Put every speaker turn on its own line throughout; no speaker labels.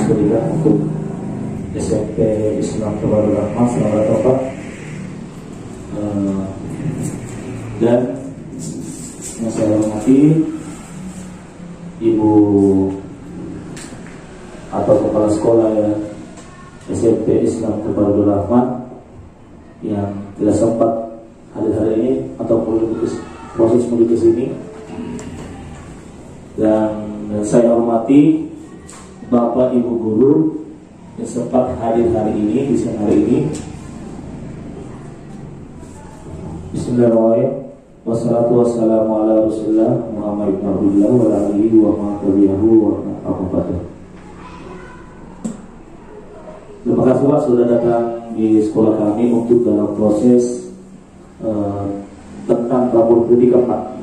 berikan untuk SMP Islam Kebarul Rahman. Selamat datang Pak. Dan yang saya hormati Ibu atau Kepala Sekolah ya, SMP Islam Kebarul Rahman yang tidak sempat hadir hari ini ataupun proses menuju ke sini. Dan saya hormati Bapak Ibu Guru yang sempat hadir hari ini, di siang hari ini. Bismillahirrahmanirrahim. Wassalatu wassalamu ala Rasulillah Muhammad ibn Abdullah wa alihi wa man tabi'ahu wa man. Terima kasih Pak sudah datang di sekolah kami untuk dalam proses tentang rapor pendidikan Pak.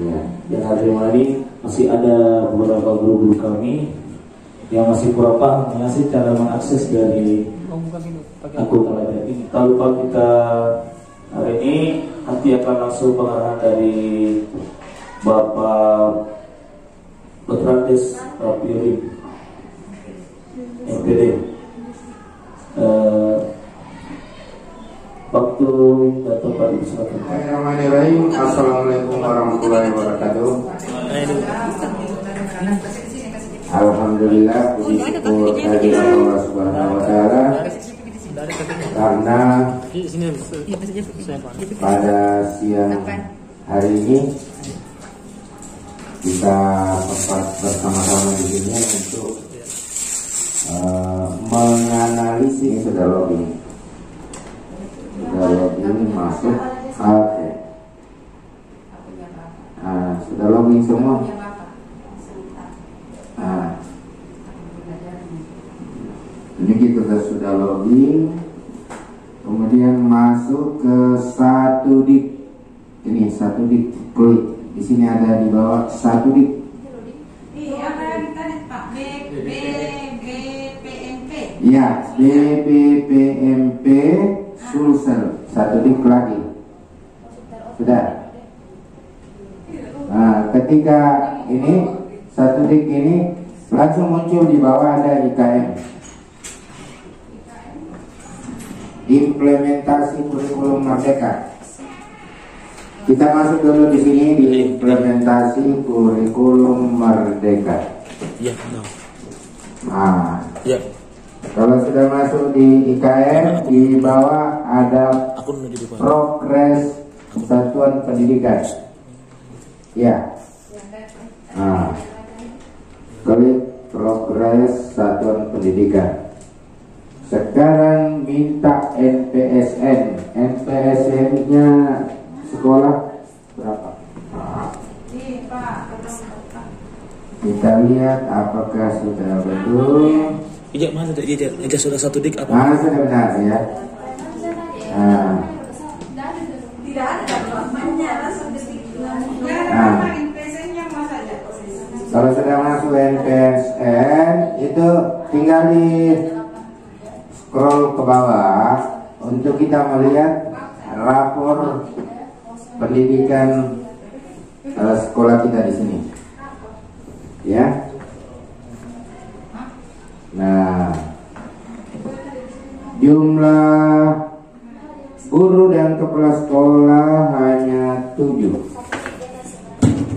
Ya, yang hari ini masih ada beberapa guru-guru kami yang masih kurang paham mengenai cara mengakses dari akun online ini. Tak lupa kita hari ini nanti akan langsung pengarahan dari Bapak Petrates Rapiuri MPD. Waktu dan tempat itu silakan.
Bismillahirrahmanirrahim. Assalamualaikum warahmatullahi wabarakatuh. Alhamdulillah, puji syukur kehadirat Allah Subhanahu wa taala karena pada siang hari ini kita sempat bersama-sama di sini untuk menganalisis sudah login masuk. Oke. Sudah login semua. Ini kita sudah login, kemudian masuk ke satu dik. Ini satu dik, klik. Di sini ada di bawah satu dik. Ya, BBPMP Sulsel. Satu dik lagi. Sudah. Nah, ketika ini satu dik ini langsung muncul di bawah ada IKM. Implementasi kurikulum Merdeka. Kita masuk dulu di sini di implementasi kurikulum Merdeka.
Ya,
kalau sudah masuk di IKM, di bawah ada progres satuan pendidikan. Ya. Klik progres satuan pendidikan. Sekarang minta NPSN. NPSN-nya sekolah berapa? Kita lihat apakah sudah betul.
Ijak mana tadi? Ijak sudah satu dik apa?
Sudah benar ya. Kalau sudah masuk NPSN itu tinggal di scroll ke bawah untuk kita melihat rapor pendidikan sekolah kita di sini. Ya. Nah, jumlah guru dan kepala sekolah hanya 7.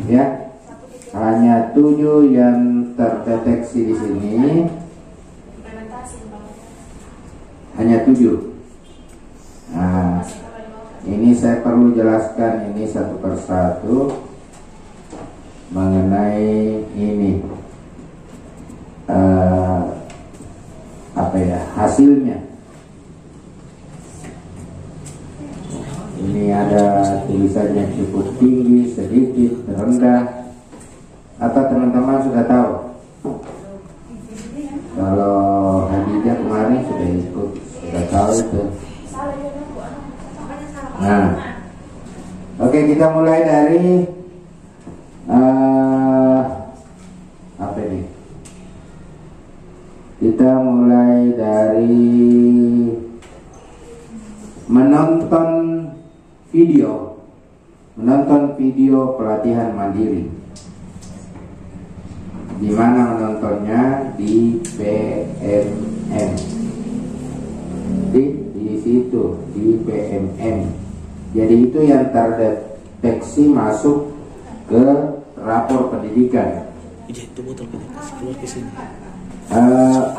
Ya. Hanya 7 yang terdeteksi di sini. Hanya 7. Nah, ini saya perlu jelaskan ini satu persatu mengenai ini hasilnya. Ini ada tulisannya cukup tinggi, sedikit, rendah. Apa teman-teman sudah tahu? Kalau Hadijah kemarin sudah ikut, sudah tahu itu. Nah, oke, kita mulai dari apa ini? Kita mulai dari menonton video pelatihan mandiri. Di mana menontonnya? Di Jadi itu yang terdeteksi masuk ke rapor pendidikan.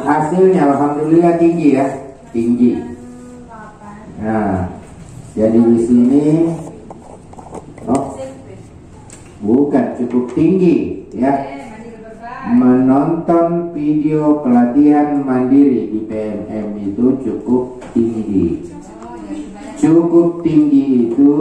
Hasilnya alhamdulillah tinggi ya, tinggi. Nah, jadi di sini bukan cukup tinggi ya. Menonton video pelatihan mandiri di PMM itu cukup tinggi. Cukup tinggi itu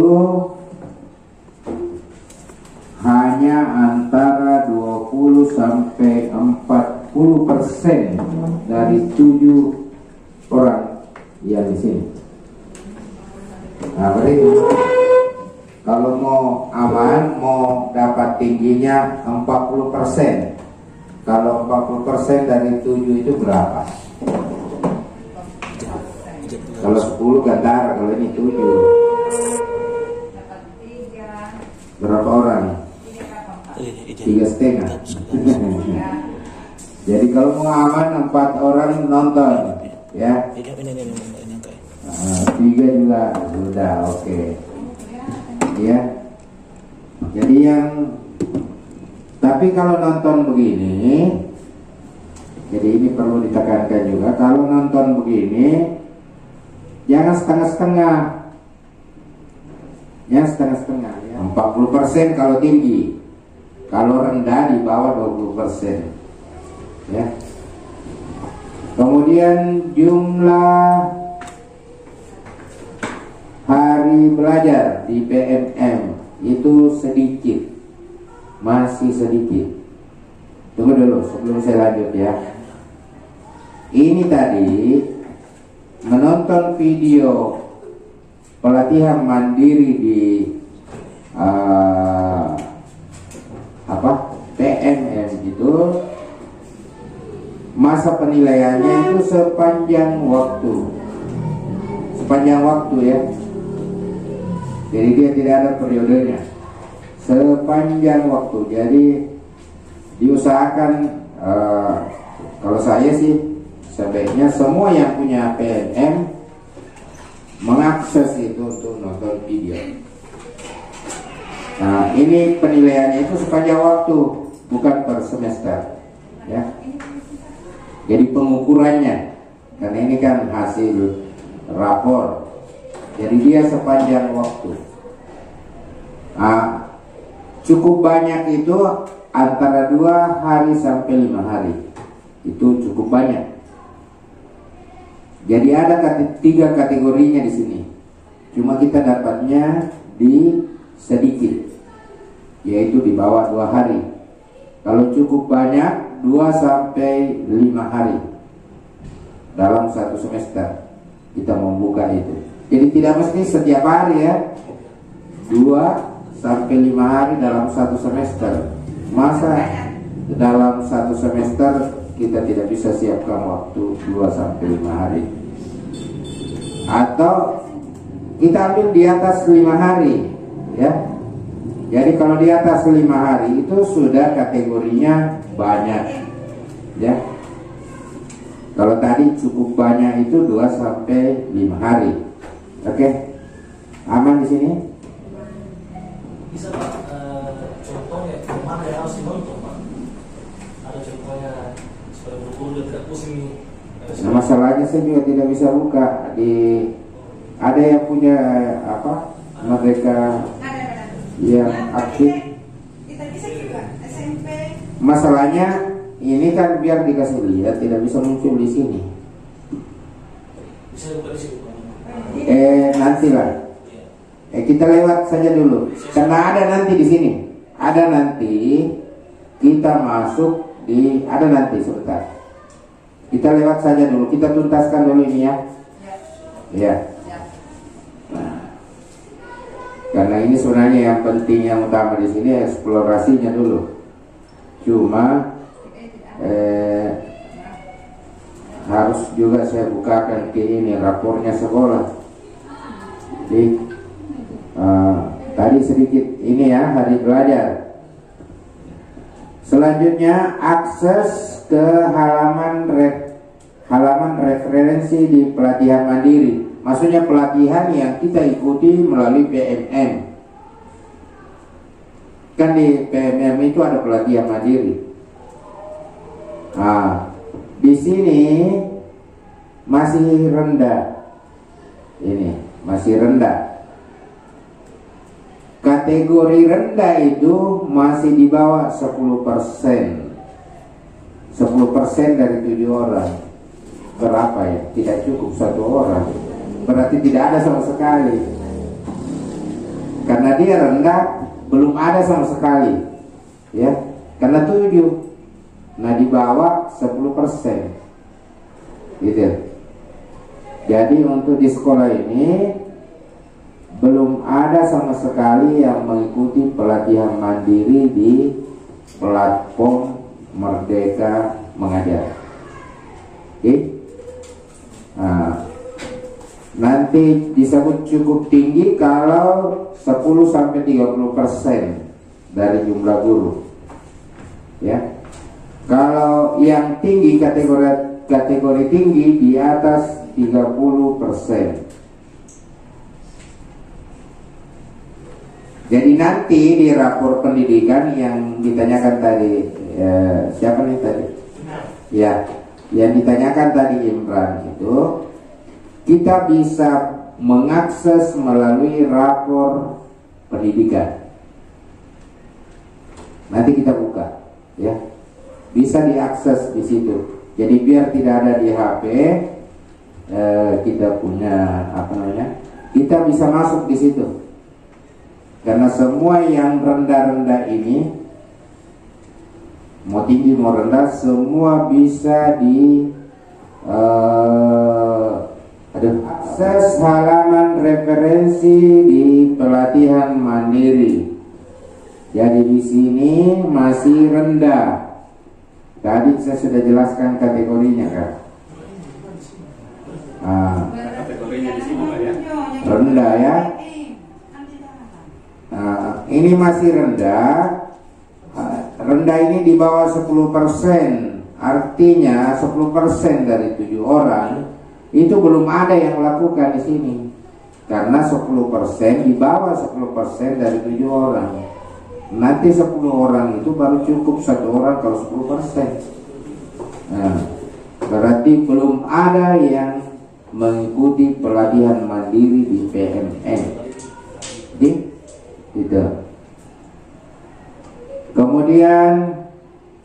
hanya antara 20 sampai 40% dari 7 orang yang di sini. Nah, berarti kalau mau aman, mau dapat tingginya 40%. Kalau 40% dari 7 itu berapa? Kalau 10 gantara, kalau ini 7. Berapa orang? 3,5. Jadi kalau mau aman 4 orang nonton, ya. 3 juga sudah oke. Ya. Jadi tapi kalau nonton begini, jadi ini perlu ditekankan juga, kalau nonton begini jangan setengah-setengah. Ya, setengah-setengah ya. 40% kalau tinggi. Kalau rendah di bawah 20%. Ya. Kemudian jumlah hari belajar di PMM itu sedikit, masih sedikit. Tunggu dulu sebelum saya lanjut ya. Ini tadi menonton video pelatihan mandiri di PMM itu, masa penilaiannya itu sepanjang waktu ya. Jadi dia tidak ada periodenya, sepanjang waktu. Jadi diusahakan, kalau saya sih sebaiknya semua yang punya PMM mengakses itu untuk nonton video. Nah, ini penilaiannya itu sepanjang waktu, bukan per semester ya. Jadi pengukurannya, karena ini kan hasil rapor, jadi dia sepanjang waktu. Nah, cukup banyak itu antara 2 hari sampai 5 hari, itu cukup banyak. Jadi ada 3 kategorinya di sini. Cuma kita dapatnya di sedikit, yaitu di bawah 2 hari. Kalau cukup banyak 2 sampai 5 hari dalam 1 semester kita membuka itu. Jadi tidak mesti setiap hari ya, 2 sampai 5 hari dalam 1 semester. Masa dalam 1 semester kita tidak bisa siapkan waktu 2 sampai 5 hari? Atau kita ambil di atas 5 hari ya. Jadi kalau di atas 5 hari itu sudah kategorinya banyak ya. Kalau tadi cukup banyak itu 2 sampai 5 hari. Oke. Aman di sini?
Bisa Pak, contohnya kemana yang harus dimontok Pak? Ada contohnya supaya berguru dan tidak pusing nih.
Nah, masalahnya saya juga tidak bisa buka di, ada yang punya mereka yang aktif.
Kita bisa juga SMP.
Masalahnya ini kan biar dikasih lihat tidak bisa muncul di sini.
Bisa buka di situ Pak.
Nantilah. Kita lewat saja dulu. Karena ada nanti di sini. Ada nanti kita masuk di, ada nanti sebentar. Kita lewat saja dulu. Kita tuntaskan dulu ini ya. Ya. Nah, karena ini sebenarnya yang penting, yang utama di sini eksplorasinya dulu. Cuma harus juga saya bukakan ke ini rapornya sekolah. Jadi tadi sedikit ini ya, hari belajar. Selanjutnya akses ke halaman referensi di pelatihan mandiri. maksudnya pelatihan yang kita ikuti melalui PMM. Kan di PMM itu ada pelatihan mandiri. Nah, di sini masih rendah. Ini masih rendah. Kategori rendah itu masih di bawah 10%. 10% dari 7 orang. Berapa ya? Tidak cukup 1 orang. Berarti tidak ada sama sekali. Karena dia rendah, belum ada sama sekali. Ya, karena 7. Nah, di bawah 10%. Gitu. Jadi untuk di sekolah ini belum ada sama sekali yang mengikuti pelatihan mandiri di platform Merdeka Mengajar. Oke? Nah, nanti disebut cukup tinggi kalau 10-30% dari jumlah guru. Ya. Kalau yang tinggi, kategori tinggi di atas 30%. Jadi nanti di rapor pendidikan yang ditanyakan tadi, siapa nih tadi? Ya, yang ditanyakan tadi Imran itu, kita bisa mengakses melalui rapor pendidikan. Nanti kita buka, ya, bisa diakses di situ. Jadi biar tidak ada di HP, kita punya apa namanya? Kita bisa masuk di situ. Karena semua yang rendah-rendah ini, mau tinggi mau rendah, semua bisa di akses halaman referensi di pelatihan mandiri. Jadi di sini masih rendah. Tadi saya sudah jelaskan kategorinya kan.
Kategorinya di sini Pak ya.
Rendah ya. Ini masih rendah. Rendah ini di bawah 10%. Artinya 10% dari 7 orang itu belum ada yang melakukan di sini. Karena 10% di bawah 10% dari 7 orang. Nanti 10 orang itu baru cukup 1 orang kalau 10%. Nah, berarti belum ada yang mengikuti pelatihan mandiri di PMM. Gitu. Kemudian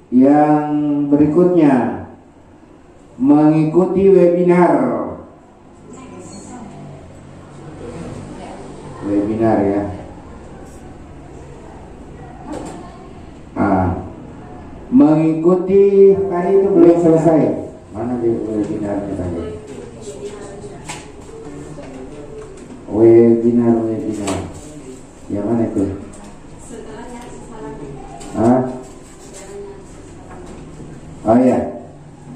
yang berikutnya, mengikuti webinar. Webinar ya. Mengikuti hari itu belum selesai. Mana di webinarnya tadi? Webinar. Yang mana itu? Oh ya,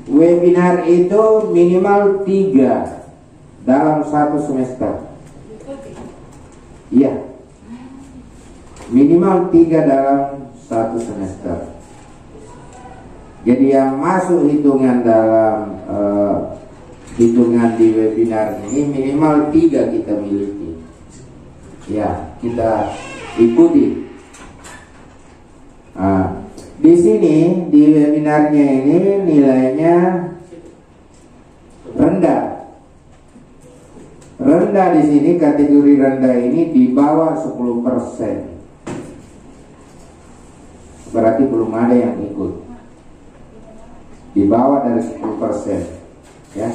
webinar itu minimal 3 dalam 1 semester. Iya, minimal 3 dalam 1 semester. Jadi yang masuk hitungan dalam hitungan di webinar ini minimal 3 kita miliki. Ya, kita ikuti. Di sini di webinarnya ini nilainya rendah. Rendah di sini, kategori rendah ini di bawah 10%. Berarti belum ada yang ikut. Di bawah dari 10%, ya.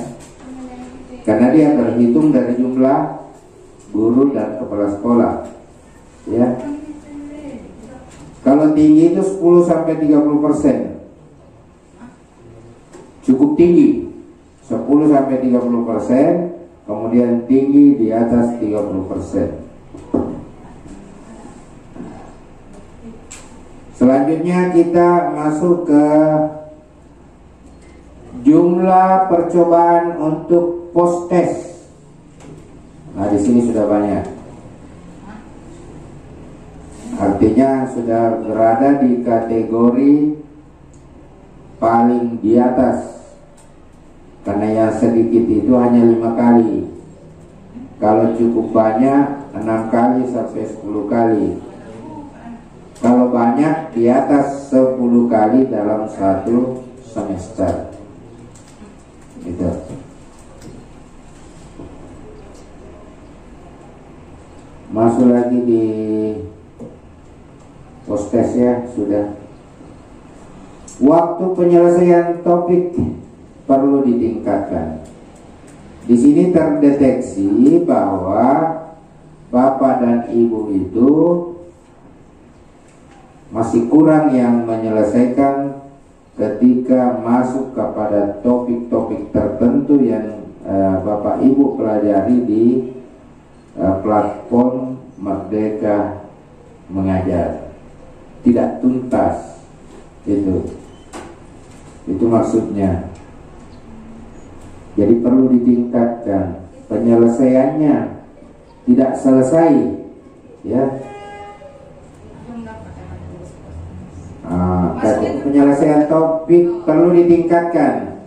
Karena dia terhitung dari jumlah guru dan kepala sekolah, ya. Kalau tinggi itu 10-30%, cukup tinggi 10-30%, kemudian tinggi di atas 30%. Selanjutnya kita masuk ke jumlah percobaan untuk post test. Nah, di sini sudah banyak. Artinya sudah berada di kategori paling di atas. Karena yang sedikit itu hanya 5 kali. Kalau cukup banyak 6 kali sampai 10 kali. Kalau banyak di atas 10 kali dalam satu semester. Gitu. Masuk lagi di postes ya, sudah. Waktu penyelesaian topik perlu ditingkatkan. Di sini terdeteksi bahwa Bapak dan Ibu itu masih kurang yang menyelesaikan ketika masuk kepada topik-topik tertentu yang Bapak Ibu pelajari di platform Merdeka Mengajar. Tidak tuntas, itu maksudnya. Jadi perlu ditingkatkan penyelesaiannya, tidak selesai, ya. Penyelesaian topik perlu ditingkatkan.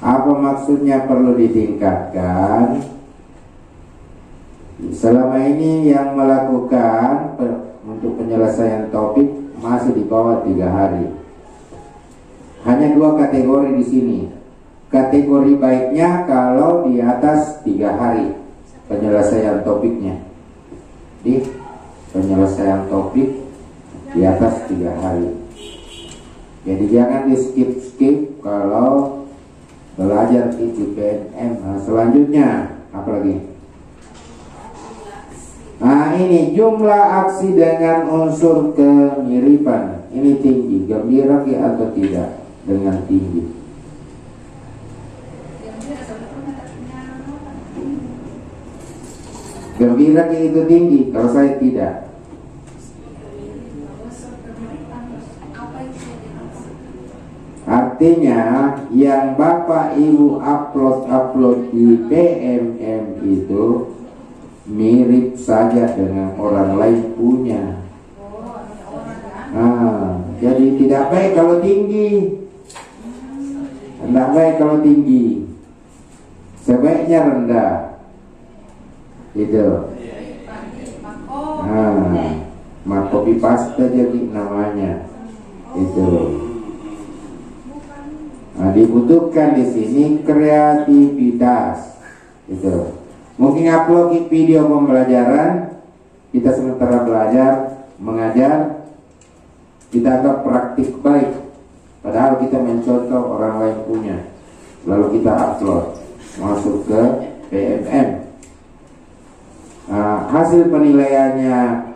Apa maksudnya perlu ditingkatkan? Selama ini yang melakukan untuk penyelesaian topik masih di bawah 3 hari. Hanya 2 kategori di sini. Kategori baiknya kalau di atas 3 hari penyelesaian topiknya. Di penyelesaian topik di atas 3 hari. Jadi jangan di skip kalau belajar di PNM. Nah, selanjutnya apa lagi? Nah, ini jumlah aksi dengan unsur kemiripan. Ini tinggi, gembira atau tidak dengan tinggi? Gembira itu tinggi, kalau saya tidak. Artinya yang Bapak Ibu upload di PMM itu mirip saja dengan orang lain punya. Jadi tidak baik kalau tinggi. Tidak baik kalau tinggi. Sebaiknya rendah. Itu. Copy paste jadi namanya. Itu. Dibutuhkan di sini kreativitas. Itu. Mungkin upload video pembelajaran, kita sementara belajar, mengajar, kita anggap praktik baik, padahal kita mencontoh orang lain punya, lalu kita upload, masuk ke PMM. Hasil penilaiannya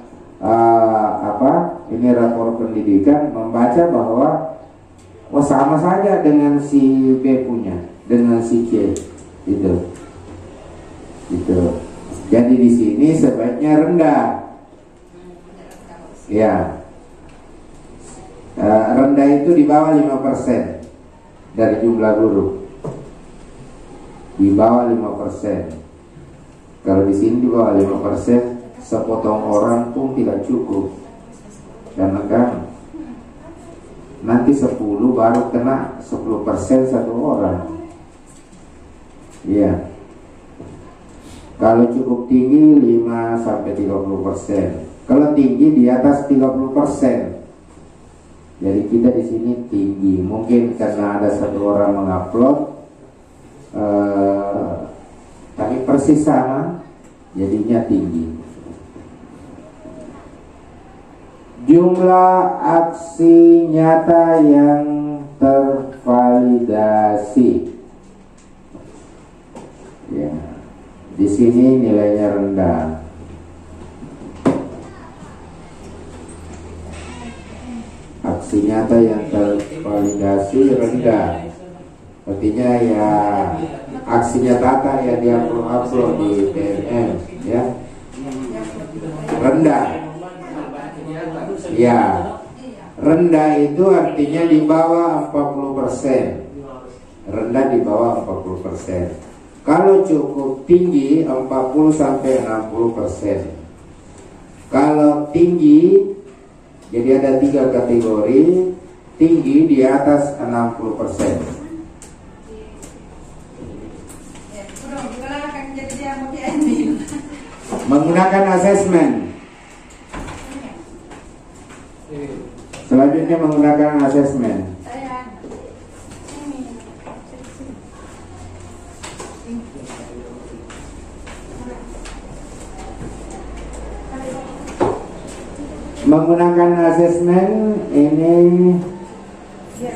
ini rapor pendidikan membaca bahwa sama saja dengan si B punya, dengan si C, gitu. Jadi di sini sebaiknya rendah, ya. Rendah itu di bawah 5% dari jumlah guru, di bawah 5%. Kalau di sini di bawah 5%, sepotong orang pun tidak cukup, karena kan nanti 10 baru kena 10% satu orang, iya. Kalau cukup tinggi 5-30%. Kalau tinggi di atas 30%. Jadi kita di sini tinggi. Mungkin karena ada satu orang mengupload, tapi persis sama, jadinya tinggi. Jumlah aksi nyata yang tervalidasi. Ya. Di sini nilainya rendah. Aksi nyata yang tervalidasi rendah. Artinya ya aksinya Tata yang dia upload di PMM, ya, rendah. Ya, rendah itu artinya di bawah 40%. Rendah di bawah 40%. Kalau cukup tinggi 40-60%. Kalau tinggi, jadi ada 3 kategori. Tinggi di atas 60%. Menggunakan asesmen. Selanjutnya menggunakan asesmen. Menggunakan asesmen ini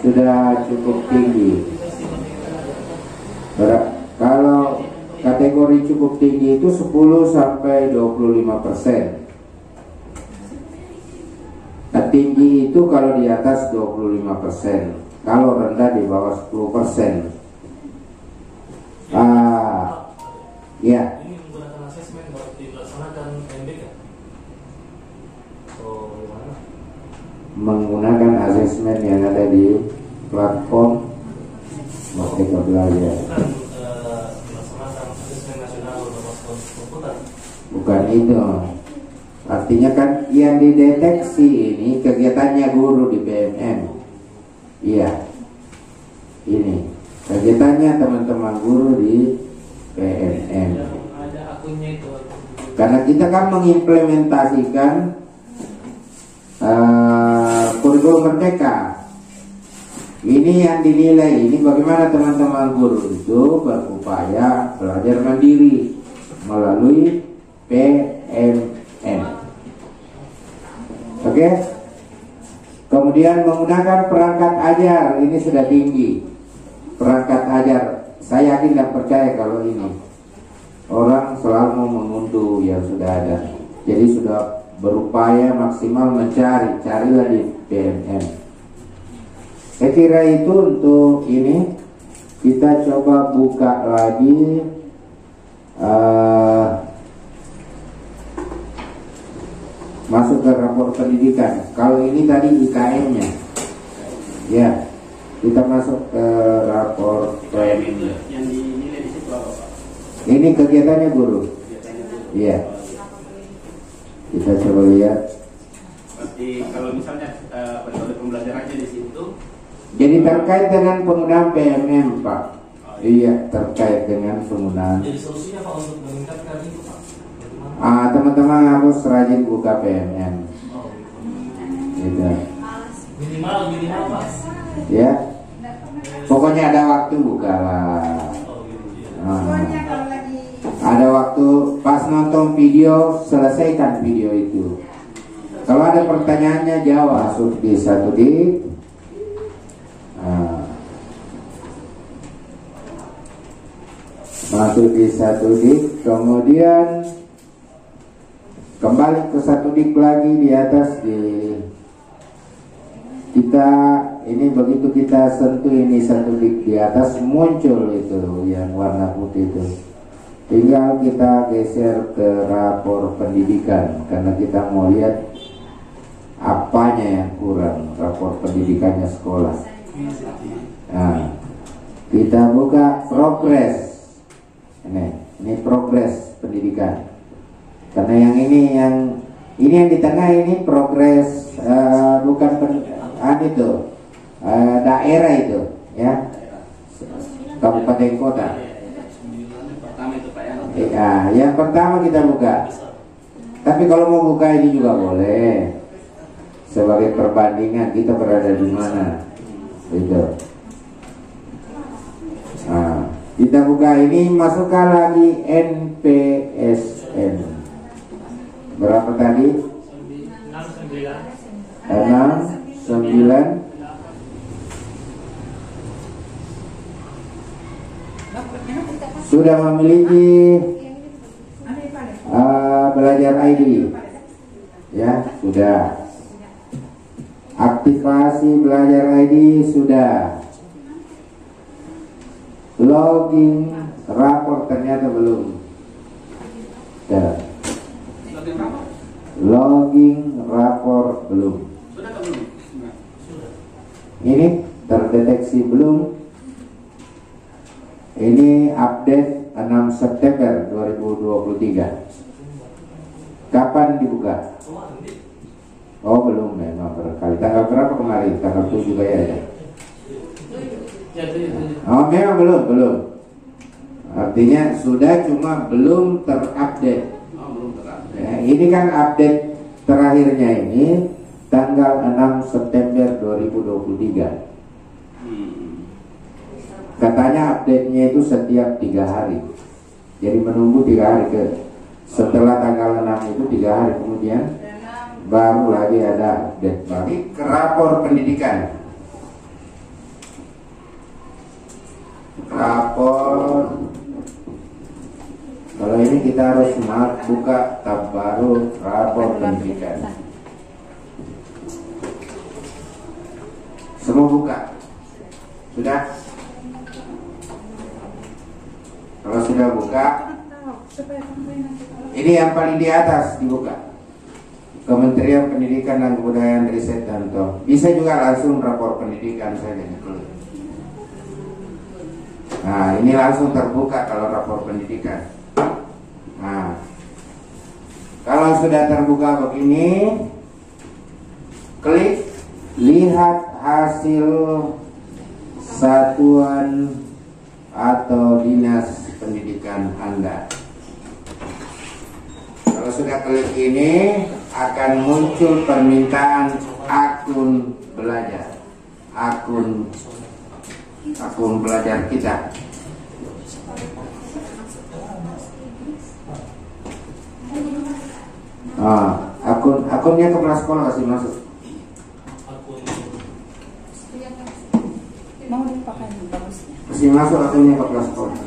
sudah cukup tinggi. Kalau kategori cukup tinggi itu 10 sampai 25%. Nah, tinggi itu kalau di atas 25%, kalau rendah di bawah 10%. Ya.
Ini menggunakan asesmen berarti dilaksanakan MBK. Oh, gimana?
Menggunakan asesmen yang ada di platform Merdeka Belajar.
Bukan melaksanakan asesmen nasional berbasis komputer.
Bukan itu. Artinya kan yang dideteksi ini kegiatannya guru di BMM. Iya. Ini kegiatannya teman-teman guru di BMM.
Ada akunnya itu.
Karena kita kan mengimplementasikan kurikulum Merdeka. Ini yang dinilai, ini bagaimana teman-teman guru itu berupaya belajar mandiri melalui PMM. Oke. Kemudian menggunakan perangkat ajar, ini sudah tinggi. Perangkat ajar, saya yakin dan percaya kalau ini orang selalu mengunduh yang sudah ada. Jadi sudah berupaya maksimal mencari, carilah di PMM. Saya kira itu untuk ini. Kita coba buka lagi masuk ke rapor pendidikan. Kalau ini tadi IKM-nya, ya kita masuk ke rapor pendidikan.
Yang dinilai di situ apa, Pak?
Ini kegiatannya guru. Iya. Kita coba lihat.
Berarti kalau misalnya metode pembelajarannya di situ.
Jadi terkait dengan penggunaan PMM, Pak. Iya, terkait dengan penggunaan.
Jadi solusinya Pak untuk meningkatkan itu Pak? Bagaimana?
Teman-teman harus rajin buka PMM.
Oh,
Gitu.
minimal Pak.
Ya. Pokoknya ada waktu bukalah.
Oh, gitu ya.
Pokoknya kalau lagi
Ada waktu pas nonton video, selesaikan video itu. Kalau ada pertanyaannya jawab. Masuk di 1D. Masuk di 1D, kemudian kembali ke 1D lagi di atas kita ini begitu kita sentuh ini 1D di atas muncul itu yang warna putih itu. Tinggal kita geser ke rapor pendidikan karena kita mau lihat apanya yang kurang rapor pendidikannya sekolah. Nah, kita buka progres. Ini progres pendidikan. Karena yang ini yang di tengah ini progres bukan itu daerah itu ya, kabupaten kota.
Pertama itu Pak ya.
Ya, yang pertama kita buka. Tapi kalau mau buka ini juga boleh. Sebagai perbandingan kita berada di mana. Gitu. Nah, kita buka ini, masukkan lagi NPSN. Berapa tadi? 69. Sudah memiliki belajar ID. Ya, sudah. Aktivasi belajar ID sudah. Login rapor ternyata belum. Ya. Login rapor belum.
Sudah atau belum?
Ini terdeteksi belum. Ini update 6 September 2023. Kapan dibuka? Oh belum, memang berkali. Tanggal berapa kemarin? Tanggal 7 kayaknya. Oh memang belum. Artinya sudah, cuma belum terupdate.
Oh, belum terupdate.
ini kan update terakhirnya ini tanggal 6 September 2023. Katanya update-nya itu setiap 3 hari. Jadi menunggu 3 hari ke setelah tanggal 6 itu 3 hari kemudian baru lagi ada update baru. Ke rapor pendidikan. Rapor. Kalau ini kita harus buka tab baru rapor pendidikan. Semua buka. Sudah? Kalau sudah buka, ini yang paling di atas dibuka. Kementerian Pendidikan dan Kebudayaan Riset dan Tok. Bisa juga langsung rapor pendidikan saja. Nah, ini langsung terbuka kalau rapor pendidikan. Nah, kalau sudah terbuka begini, klik lihat hasil satuan atau dinas pendidikan Anda. Kalau sudah klik ini akan muncul permintaan akun belajar, akun belajar kita. Akunnya kepala sekolah kasih masuk.
Mau dipakai bagusnya.
Kasih masuk akunnya kepala sekolah.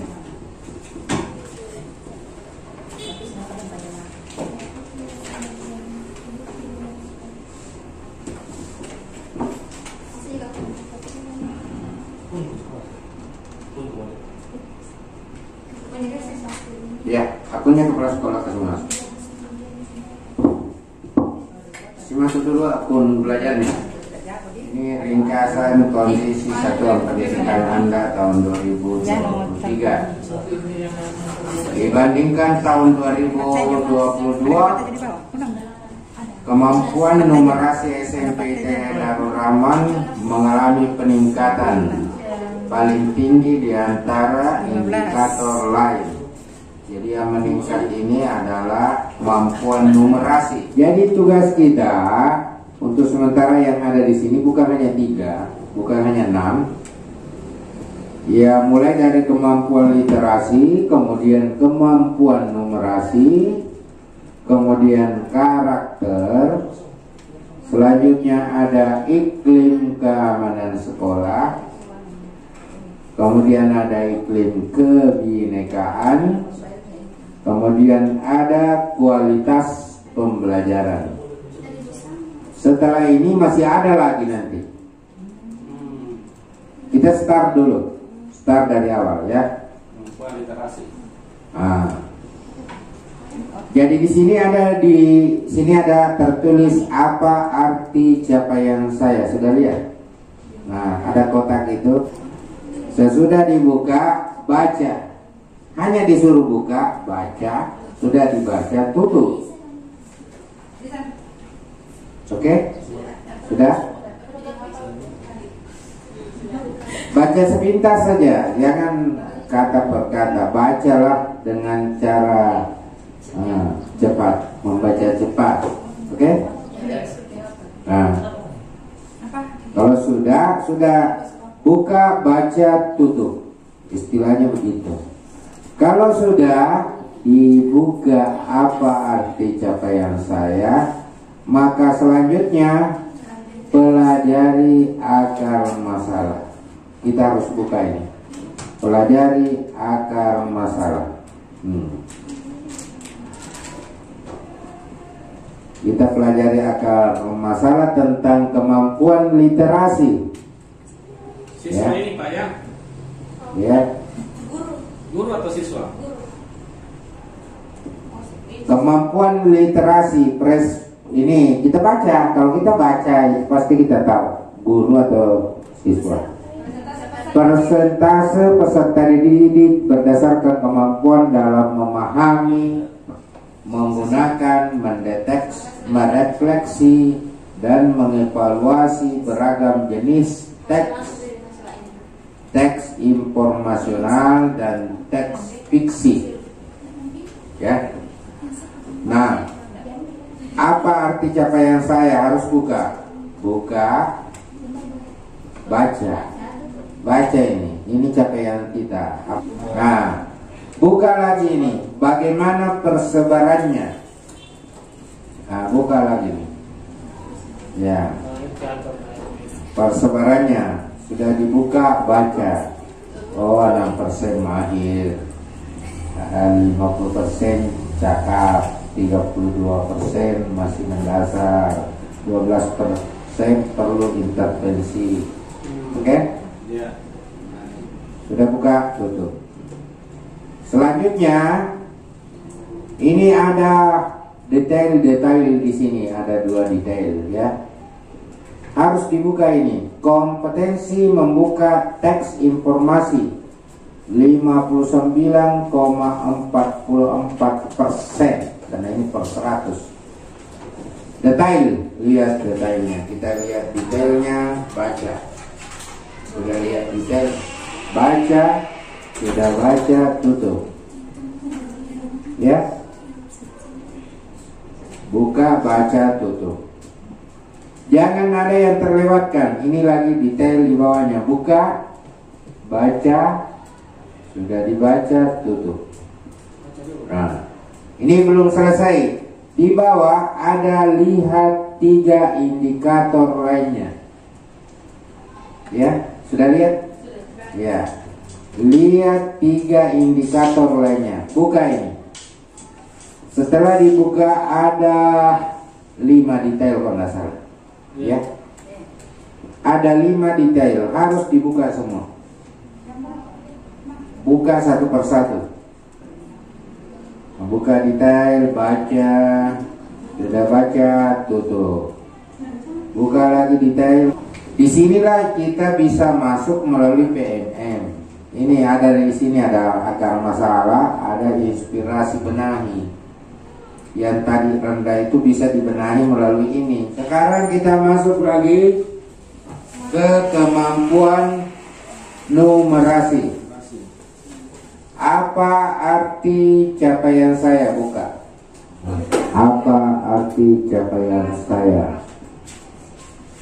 Ya, akunnya kepala sekolah kasih masuk. Kasih masuk dulu akun belajarnya. Ini ringkasan kondisi satuan pendidikan Anda tahun 2023. Dibandingkan tahun 2022, kemampuan numerasi SMP Darul Rahman mengalami peningkatan paling tinggi di antara indikator lain. Jadi yang meningkat ini adalah kemampuan numerasi. Jadi tugas kita untuk sementara yang ada di sini bukan hanya 3, bukan hanya 6. Ya, mulai dari kemampuan literasi, kemudian kemampuan numerasi, kemudian karakter. Selanjutnya ada iklim keamanan sekolah. Kemudian ada iklim kebinekaan. Kemudian ada kualitas pembelajaran. Setelah ini masih ada lagi nanti. Kita start dulu, start dari awal ya.
Literasi.
Jadi di sini ada tertulis apa arti capaian saya. Sudah lihat? Nah, ada kotak itu. Sesudah dibuka, baca. Hanya disuruh buka, baca. Sudah dibaca, tutup. Oke? Sudah? Baca sepintas saja, jangan kata per kata. Bacalah dengan cara cepat, membaca cepat. Oke? Nah, kalau sudah buka, baca, tutup. Istilahnya begitu. Kalau sudah dibuka apa arti capaian saya, maka selanjutnya pelajari akar masalah. Kita harus buka ini. Pelajari akar masalah. Kita pelajari akar masalah tentang kemampuan literasi.
Siswa ini Pak ya?
Ya.
Guru atau siswa?
Kemampuan literasi ini kita baca. Kalau kita baca pasti kita tahu guru atau siswa. Persentase peserta didik berdasarkan kemampuan dalam memahami, menggunakan, mendeteksi, merefleksi, dan mengevaluasi beragam jenis teks informasional dan teks fiksi. Ya. Nah, Apa arti capaian saya? Harus buka. Buka, baca. Baca ini capaian kita. Nah, buka lagi ini. Bagaimana persebarannya? Nah, buka lagi nih. Ya. Persebarannya sudah dibuka, baca. Oh, 6% mahir, 50% cakap, 32% masih mendasar, 12% perlu intervensi. Oke?
Ya.
Sudah buka, tutup. Selanjutnya, ini ada detail-detail di sini, ada 2 detail ya. Harus dibuka ini. Kompetensi membuka teks informasi 59,44%, karena ini per 100. Detail, lihat detailnya. Kita lihat detailnya, baca. Sudah lihat detail, baca. Sudah baca, tutup. Ya. Buka, baca, tutup. Jangan ada yang terlewatkan. Ini lagi detail di bawahnya. Buka, baca, sudah dibaca, tutup. Nah, ini belum selesai. Di bawah ada lihat 3 indikator lainnya. Ya, sudah lihat? Ya. Lihat 3 indikator lainnya. Buka ini. Setelah dibuka ada 5 detail kalau nggak salah. Ya, ada 5 detail, harus dibuka semua. Buka satu persatu. Buka detail, baca. Sudah baca, tutup. Buka lagi detail. Disinilah kita bisa masuk melalui PMM. Ini ada di sini, ada akar masalah, ada inspirasi benahi. Yang tadi rendah itu bisa dibenahi melalui ini. Sekarang kita masuk lagi ke kemampuan numerasi. Apa arti capaian saya? Buka. Apa arti capaian saya?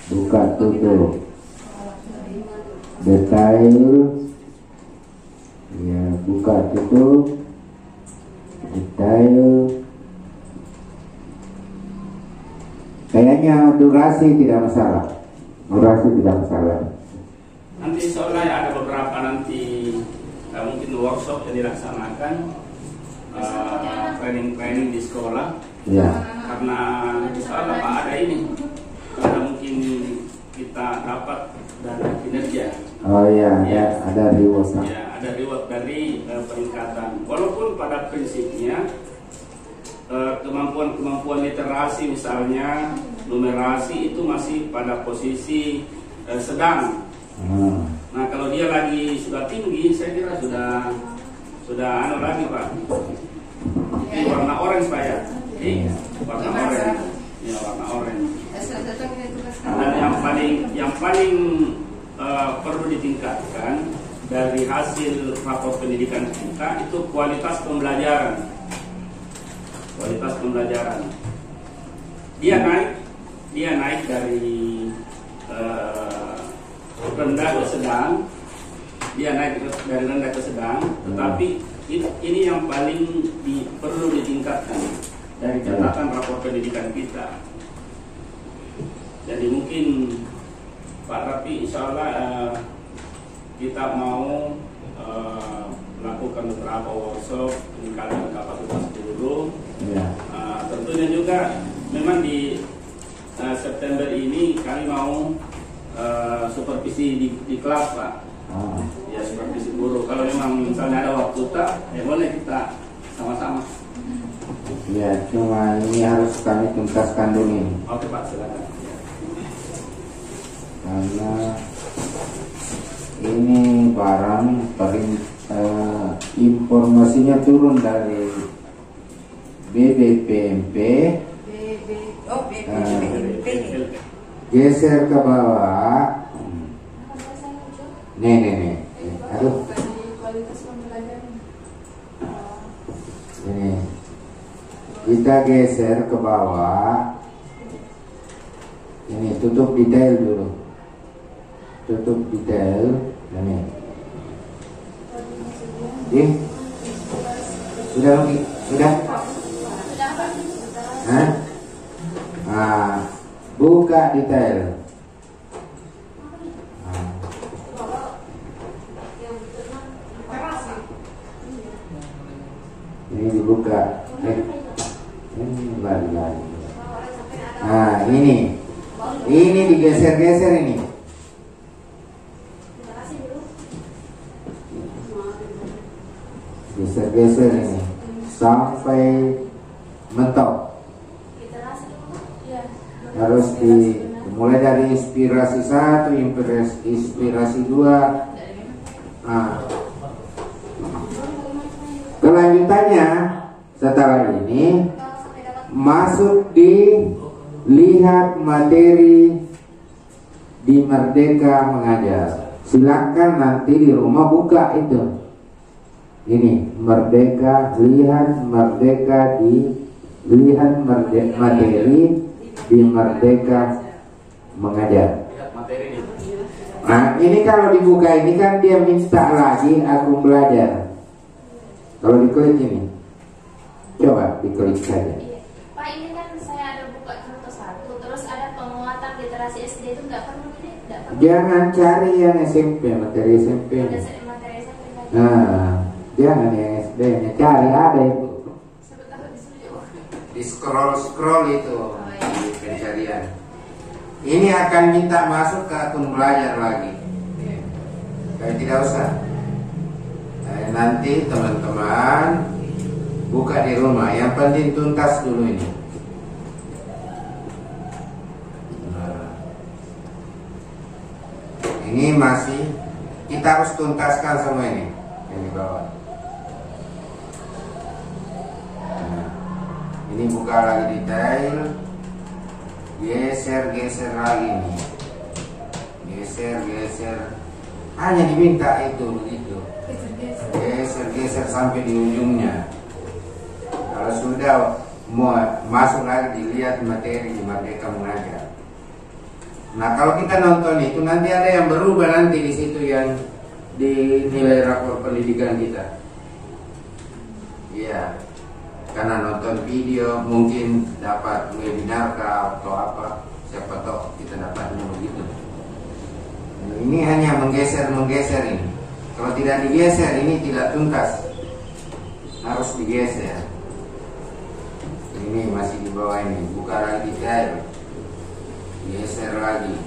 Buka, tutup. Detail. Ya, buka, tutup. Detail. Kayaknya durasi tidak masalah. Durasi tidak masalah.
Nanti soalnya ada beberapa nanti mungkin workshop yang dilaksanakan, training di sekolah.
Ya.
Karena soalnya Pak ada ini, karena mungkin kita dapat dana kinerja.
Oh iya, ya, ada reward.
Ya, ada reward dari peningkatan. Walaupun pada prinsipnya kemampuan literasi misalnya, numerasi itu masih pada posisi sedang. Nah, kalau dia lagi sudah tinggi, saya kira sudah anu lagi Pak. Ini warna orange Pak ya. Warna orange. Ya, warna orange. Dan yang paling perlu ditingkatkan dari hasil rapor pendidikan kita itu kualitas pembelajaran. Kualitas pembelajaran dia naik dari rendah ke sedang, tetapi ini yang paling perlu ditingkatkan dari catatan rapor pendidikan kita. Jadi mungkin Pak Rafi, insya Allah kita mau melakukan beberapa workshop peningkatan kapasitas guru.
Ya.
Tentunya juga memang di September ini kami mau supervisi di kelas Pak. Ya, supervisi guru. Kalau memang misalnya ada waktu tak, ya boleh kita sama-sama.
Ya, cuma ini harus kami tuntaskan dulu ini.
Oke Pak, silakan. Ya.
Karena ini barang informasinya turun dari BBPMP, geser ke bawah. Nih. Aduh. Ini kita geser ke bawah. Ini tutup detail dulu. Tutup detail. Ini. Sudah lagi? Sudah? Hah? Nah, buka detail. Ini dibuka. Ini lari. Nah, ini digeser-geser ini. Geser-geser ini sampai mentok. Harus mulai dari inspirasi 1, inspirasi 2. Nah, kelanjutannya setelah ini masuk di lihat materi di Merdeka Mengajar. Silakan nanti di rumah buka itu. Ini Merdeka, lihat Merdeka materi di Merdeka Mengajar. Nah, ini kalau dibuka ini kan dia minta lagi aku belajar. Kalau diklik ini, coba diklik saja.
Pak, ini kan saya ada buka contoh 1, terus ada penguatan literasi SD itu nggak perlu ini?
Jangan cari yang SMP, materi SMP.
Materi SMP.
Nah, jangan yang SD nya cari, ada itu. Di scroll itu di pencarian. Ini akan minta masuk ke akun belajar lagi. Kayak tidak usah. Nanti teman-teman buka di rumah. Yang penting tuntas dulu ini. Ini masih kita harus tuntaskan semua ini yang di bawah. Ini buka lagi detail, geser lagi nih, geser, hanya diminta itu begitu, geser sampai di ujungnya. Kalau sudah mau masuk lagi dilihat materi di Merdeka Mengajar. Nah, kalau kita nonton itu nanti ada yang berubah nanti di situ yang di nilai rapor pendidikan kita. Iya. Karena nonton video mungkin dapat webinar atau apa, siapa tahu kita dapatnya begitu. Ini hanya menggeser ini. Kalau tidak digeser ini tidak tuntas, harus digeser. Ini masih di bawah ini, buka lagi detail, geser lagi.